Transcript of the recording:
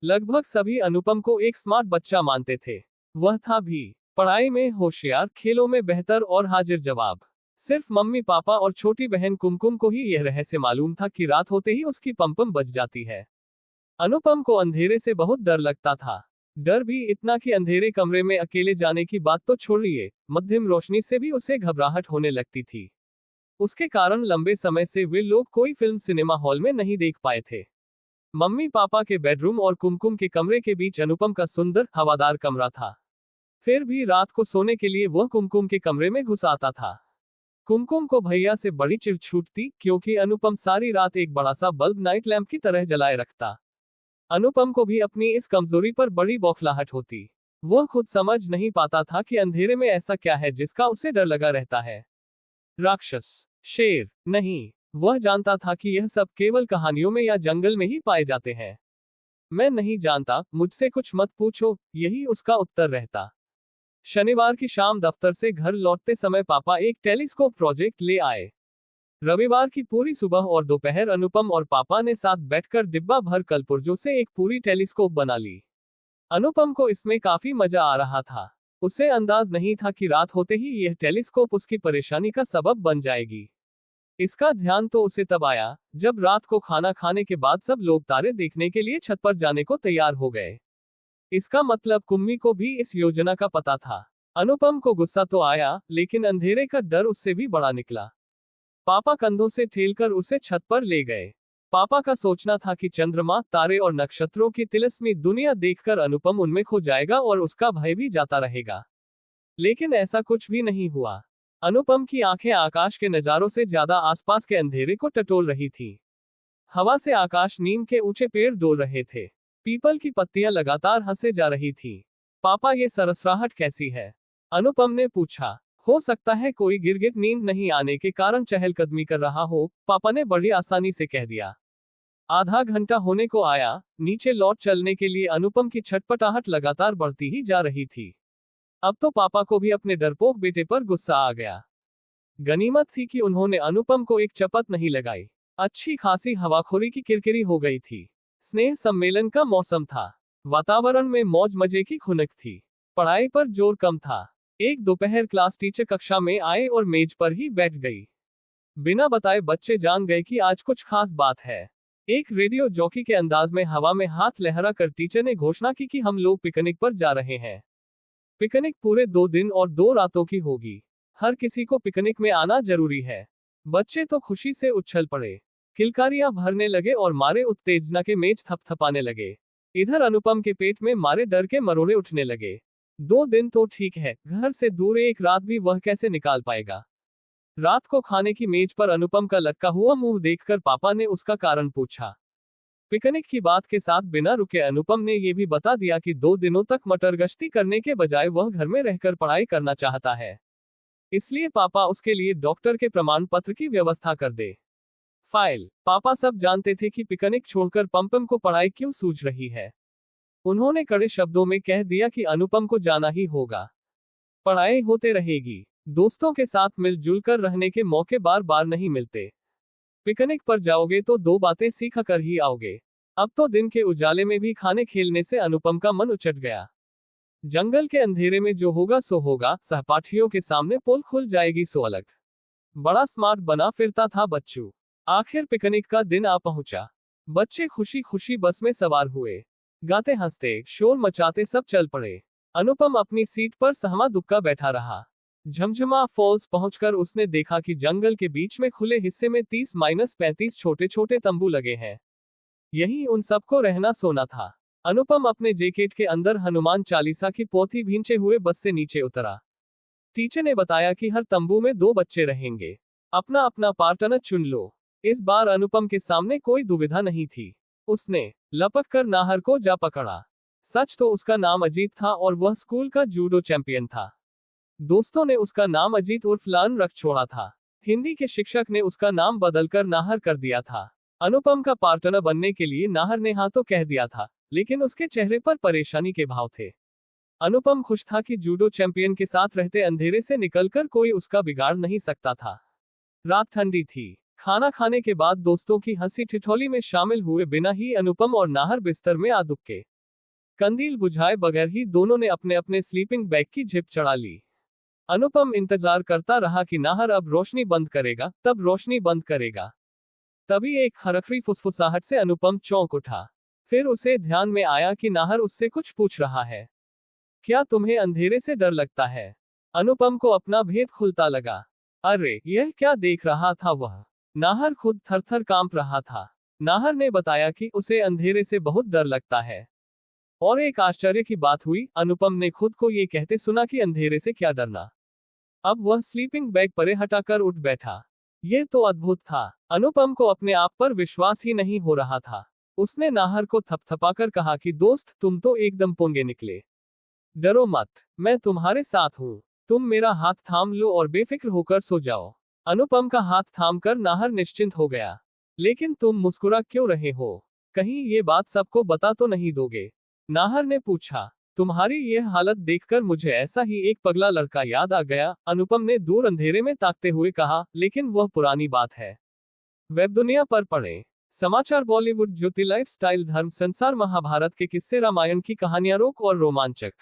लगभग सभी अनुपम को एक स्मार्ट बच्चा मानते थे। वह था भी पढ़ाई में होशियार, खेलों में बेहतर और हाजिर जवाब। सिर्फ मम्मी पापा और छोटी बहन कुमकुम को ही यह रहस्य मालूम था कि रात होते ही उसकी पमपम बज जाती है। अनुपम को अंधेरे से बहुत डर लगता था। डर भी इतना कि अंधेरे कमरे में अकेले जाने की बात तो छोड़िए, मध्यम रोशनी से भी उसे घबराहट होने लगती थी। उसके कारण लंबे समय से वे लोग कोई फिल्म सिनेमा हॉल में नहीं देख पाए थे। मम्मी पापा के बेडरूम और कुमकुम के कमरे के बीच अनुपम का सुंदर हवादार कमरा था। फिर भी रात को सोने के लिए वह कुमकुम के कमरे में घुस आता था। कुमकुम को भैया से बड़ी चिढ़ छूटती, क्योंकि अनुपम सारी रात एक बड़ा सा बल्ब नाइट लैंप की तरह जलाए रखता। अनुपम को भी अपनी इस कमजोरी पर बड़ी बौखलाहट होती। वह खुद समझ नहीं पाता था कि अंधेरे में ऐसा क्या है जिसका उसे डर लगा रहता है। राक्षस, शेर नहीं, वह जानता था कि यह सब केवल कहानियों में या जंगल में ही पाए जाते हैं। मैं नहीं जानता, मुझसे कुछ मत पूछो, यही उसका उत्तर रहता। शनिवार की शाम दफ्तर से घर लौटते समय पापा एक टेलीस्कोप प्रोजेक्ट ले आए। रविवार की पूरी सुबह और दोपहर अनुपम और पापा ने साथ बैठकर डिब्बा भर कलपुर्जों से एक पूरी टेलीस्कोप बना ली। अनुपम को इसमें काफी मजा आ रहा था। उसे अंदाज नहीं था कि रात होते ही यह टेलीस्कोप उसकी परेशानी का सबब बन जाएगी। इसका ध्यान तो उसे तब आया जब रात को खाना खाने के बाद सब लोग तारे देखने के लिए छत पर जाने को तैयार हो गए। इसका मतलब कुम्मी को भी इस योजना का पता था। अनुपम को गुस्सा तो आया, लेकिन अंधेरे का डर उससे भी बड़ा निकला। पापा कंधों से ठेलकर उसे छत पर ले गए। पापा का सोचना था कि चंद्रमा, तारे और नक्षत्रों की तिलिस्मी दुनिया देखकर अनुपम उनमें खो जाएगा और उसका भय भी जाता रहेगा। लेकिन ऐसा कुछ भी नहीं हुआ। अनुपम की आंखें आकाश के नजारों से ज्यादा आसपास के अंधेरे को टटोल रही थी। हवा से आकाश नीम के ऊंचे पेड़ डोल रहे थे। पीपल की पत्तियां लगातार हंसे जा रही थी। पापा, ये सरसराहट कैसी है? अनुपम ने पूछा। हो सकता है कोई गिरगिट नींद नहीं आने के कारण चहलकदमी कर रहा हो, पापा ने बड़ी आसानी से कह दिया। आधा घंटा होने को आया। नीचे लौट चलने के लिए अनुपम की छटपटाहट लगातार बढ़ती ही जा रही थी। अब तो पापा को भी अपने डरपोक बेटे पर गुस्सा आ गया। गनीमत थी कि उन्होंने अनुपम को एक चपत नहीं लगाई। अच्छी खासी हवाखोरी की किरकिरी हो गई थी। स्नेह सम्मेलन का मौसम था। वातावरण में मौज मजे की खुनक थी। पढ़ाई पर जोर कम था। एक दोपहर क्लास टीचर कक्षा में आए और मेज पर ही बैठ गई। बिना बताए बच्चे जान गए कि आज कुछ खास बात है। एक रेडियो जॉकी के अंदाज में हवा में हाथ लहरा कर टीचर ने घोषणा की कि हम लोग पिकनिक पर जा रहे हैं। पिकनिक पूरे 2 दिन और 2 रातों की होगी। हर किसी को पिकनिक में आना जरूरी है। बच्चे तो खुशी से उछल पड़े। किलकारियां भरने लगे और मारे उत्तेजना के मेज थपथपाने लगे। इधर अनुपम के पेट में मारे डर के मरोड़े उठने लगे। 2 दिन तो ठीक है, घर से दूर एक रात भी वह कैसे निकाल पाएगा? रात को खाने की मेज पर अनुपम का लटका हुआ मुंह देखकर पापा ने उसका कारण पूछा। पिकनिक की बात के साथ बिना रुके अनुपम ने यह भी बता दिया कि 2 दिनों तक मटर गश्ती करने के बजाय वह घर में रहकर पढ़ाई करना चाहता है। इसलिए पापा उसके लिए डॉक्टर के प्रमाण पत्र की व्यवस्था कर दे। फाइल। पापा सब जानते थे कि पिकनिक छोड़कर पमपम को पढ़ाई क्यों सूझ रही है। उन्होंने कड़े शब्दों में कह दिया कि अनुपम को जाना ही होगा। पढ़ाई होते रहेगी। दोस्तों के साथ मिलजुल कर रहने के मौके बार बार नहीं मिलते। पिकनिक पर जाओगे तो 2 बातें सीख कर ही आओगे। अब तो दिन के उजाले में भी खाने खेलने से अनुपम का मन उचट गया। जंगल के अंधेरे में जो होगा सो होगा, सहपाठियों के सामने पोल खुल जाएगी सो अलग। बड़ा स्मार्ट बना फिरता था बच्चू। आखिर पिकनिक का दिन आ पहुंचा। बच्चे खुशी खुशी बस में सवार हुए। गाते हंसते शोर मचाते सब चल पड़े। अनुपम अपनी सीट पर सहमा दुक्का बैठा रहा। झमझमा फॉल्स पहुंचकर उसने देखा कि जंगल के बीच में खुले हिस्से में 30-35 छोटे छोटे तंबू लगे हैं। यही उन सबको रहना सोना था। अनुपम अपने जैकेट के अंदर हनुमान चालीसा की पोथी भींचे हुए बस से नीचे उतरा। टीचर ने बताया कि हर तंबू में 2 बच्चे रहेंगे। अपना अपना पार्टनर चुन लो। इस बार अनुपम के सामने कोई दुविधा नहीं थी। उसने लपक कर नाहर को जा पकड़ा। सच तो उसका नाम अजीत था और वह स्कूल का जूडो चैंपियन था। दोस्तों ने उसका नाम अजीत उर्फ लान रख छोड़ा था। हिंदी के शिक्षक ने उसका नाम बदलकर नाहर कर दिया था। अनुपम का पार्टनर बनने के लिए नाहर ने हाँ तो कह दिया था, लेकिन उसके चेहरे पर परेशानी के भाव थे। अनुपम खुश था कि जूडो चैंपियन के साथ रहते अंधेरे से निकलकर कोई उसका बिगाड़ नहीं सकता था। रात ठंडी थी। खाना खाने के बाद दोस्तों की हंसी ठिठोली में शामिल हुए बिना ही अनुपम और नाहर बिस्तर में आ दुबके। कंदील बुझाए बगैर ही दोनों ने अपने अपने स्लीपिंग बैग की जिप चढ़ा ली। अनुपम इंतजार करता रहा कि नाहर अब रोशनी बंद करेगा, तब रोशनी बंद करेगा। तभी एक खरखरी फुसफुसाहट से अनुपम चौंक उठा। फिर उसे ध्यान में आया कि नाहर उससे कुछ पूछ रहा है। क्या तुम्हें अंधेरे से डर लगता है? अनुपम को अपना भेद खुलता लगा। अरे, यह क्या देख रहा था वह? नाहर खुद थर-थर कांप रहा था। नाहर ने बताया कि उसे अंधेरे से बहुत डर लगता है। और एक आश्चर्य की बात हुई, अनुपम ने खुद को ये कहते सुना कि अंधेरे से क्या डरना। अब वह स्लीपिंग बैग परे हटाकर उठ बैठा। यह तो अद्भुत था। अनुपम को अपने आप पर विश्वास ही नहीं हो रहा था। उसने नाहर को थपथपाकर कहा कि दोस्त, तुम तो एकदम पोंगे निकले। डरो मत, मैं तुम्हारे साथ हूँ। तुम मेरा हाथ थाम लो और बेफिक्र होकर सो जाओ। अनुपम का हाथ थामकर नाहर निश्चिंत हो गया। लेकिन तुम मुस्कुरा क्यों रहे हो? कहीं ये बात सबको बता तो नहीं दोगे? नाहर ने पूछा। तुम्हारी यह हालत देखकर मुझे ऐसा ही एक पगला लड़का याद आ गया, अनुपम ने दूर अंधेरे में ताकते हुए कहा, लेकिन वह पुरानी बात है। वेब दुनिया पर पढ़ें। समाचार बॉलीवुड ज्योति लाइफस्टाइल धर्म संसार महाभारत के किस्से रामायण की कहानियां रोक और रोमांचक।